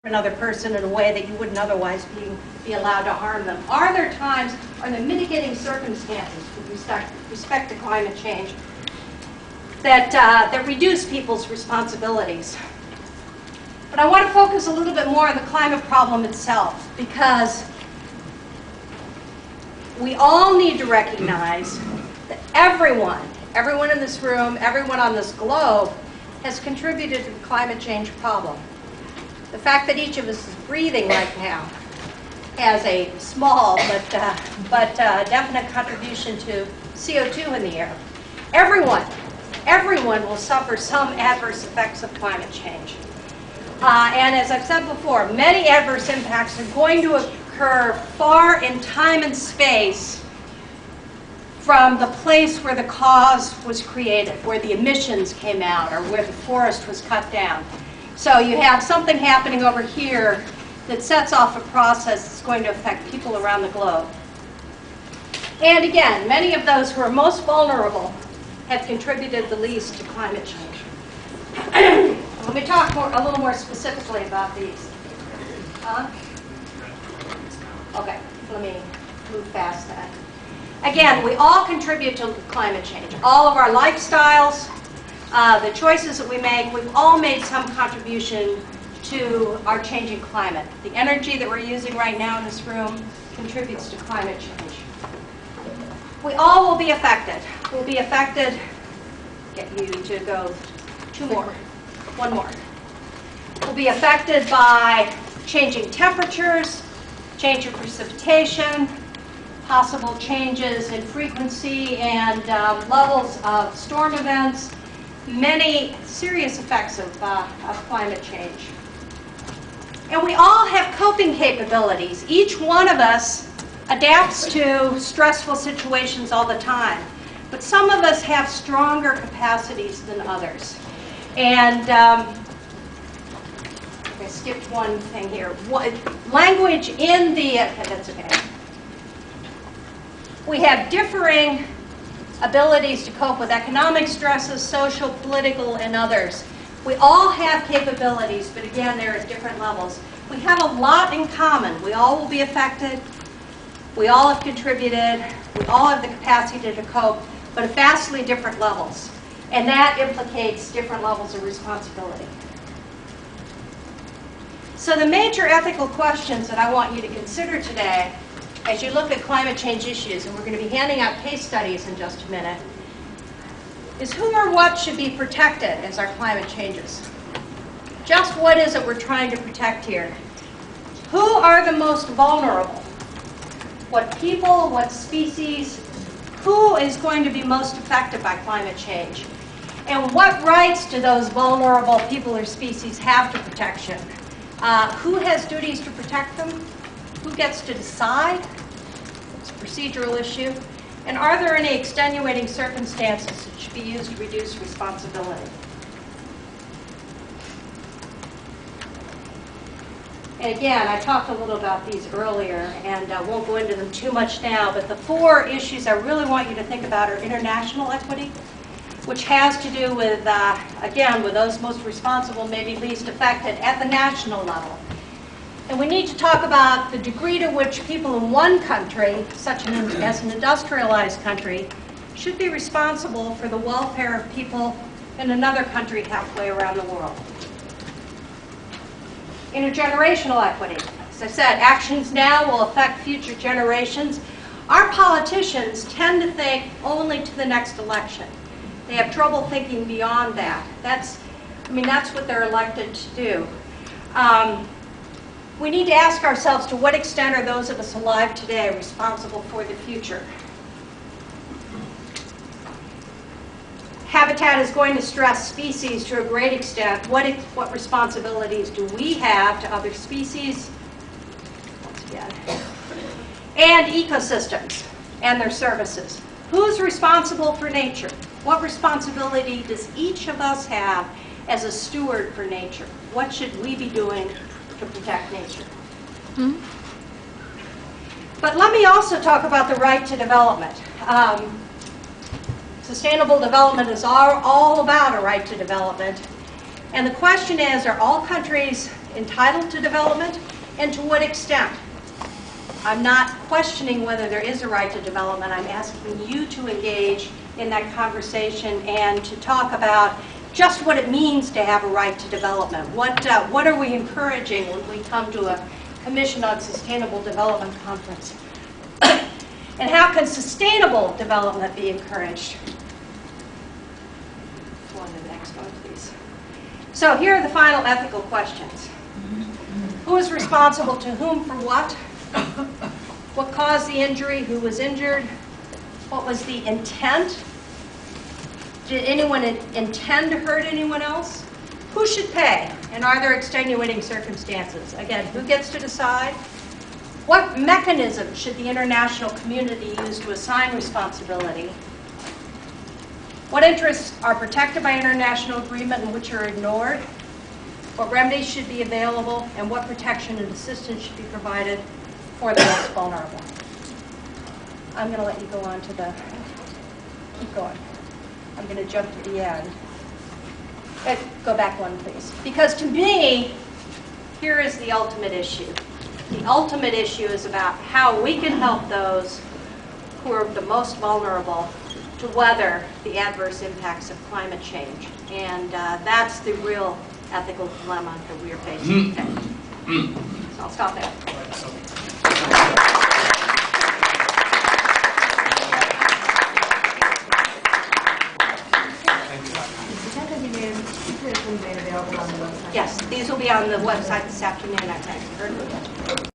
another person in a way that you wouldn't otherwise be allowed to harm them? Are there times, are there mitigating circumstances with respect to climate change that reduce people's responsibilities? But I want to focus a little bit more on the climate problem itself, because we all need to recognize that everyone in this room, everyone on this globe, has contributed to the climate change problem. The fact that each of us is breathing right now has a small but definite contribution to CO2 in the air. Everyone will suffer some adverse effects of climate change. And as I've said before, many adverse impacts are going to occur far in time and space from the place where the cause was created, where the emissions came out, or where the forest was cut down. So you have something happening over here that sets off a process that's going to affect people around the globe. And again, many of those who are most vulnerable have contributed the least to climate change. Let me talk a little more specifically about these. Okay, let me move past that. Again, we all contribute to climate change. All of our lifestyles, the choices that we make, we've all made some contribution to our changing climate. The energy that we're using right now in this room contributes to climate change. We all will be affected. We'll be affected, get you to go one more. We'll be affected by changing temperatures, change of precipitation, possible changes in frequency and levels of storm events, many serious effects of climate change. And we all have coping capabilities. Each one of us adapts to stressful situations all the time. But some of us have stronger capacities than others. And I skipped one thing here. Language in the, that's okay. We have differing abilities to cope with economic stresses, social, political, and others. We all have capabilities, but again, they're at different levels. We have a lot in common. We all will be affected. We all have contributed. We all have the capacity to cope, but at vastly different levels. And that implicates different levels of responsibility. So the major ethical questions that I want you to consider today as you look at climate change issues, and we're going to be handing out case studies in just a minute, is who or what should be protected as our climate changes? Just what is it we're trying to protect here? Who are the most vulnerable? What people, what species, who is going to be most affected by climate change? And what rights do those vulnerable people or species have to protection? Who has duties to protect them? Who gets to decide? It's a procedural issue. And are there any extenuating circumstances that should be used to reduce responsibility? And again, I talked a little about these earlier, and I won't go into them too much now, but the four issues I really want you to think about are international equity, which has to do with, again, with those most responsible, maybe least affected at the national level. And we need to talk about the degree to which people in one country, such as an industrialized country, should be responsible for the welfare of people in another country halfway around the world. Intergenerational equity. As I said, actions now will affect future generations. Our politicians tend to think only to the next election. They have trouble thinking beyond that. That's what they're elected to do. We need to ask ourselves, to what extent are those of us alive today responsible for the future? Habitat is going to stress species to a great extent. What responsibilities do we have to other species? Once again. And ecosystems and their services. Who's responsible for nature? What responsibility does each of us have as a steward for nature? What should we be doing to protect nature? But let me also talk about the right to development. Sustainable development is all about a right to development. And the question is, are all countries entitled to development, and to what extent. I'm not questioning whether there is a right to development. I'm asking you to engage in that conversation and to talk about just what it means to have a right to development. What are we encouraging when we come to a Commission on Sustainable Development conference? And how can sustainable development be encouraged? Go on to the next one, please. So here are the final ethical questions. Who is responsible to whom for what? What caused the injury? Who was injured? What was the intent? Did anyone intend to hurt anyone else? Who should pay? And are there extenuating circumstances? Again, who gets to decide? What mechanism should the international community use to assign responsibility? What interests are protected by international agreement and which are ignored? What remedies should be available? And what protection and assistance should be provided for the most vulnerable? I'm going to let you go on to the, keep going. I'm going to jump to the end. Go back one, please. Because to me, here is the ultimate issue. The ultimate issue is about how we can help those who are the most vulnerable to weather the adverse impacts of climate change. And that's the real ethical dilemma that we are facing today. So I'll stop there. Yes, these will be on the website this afternoon, I think.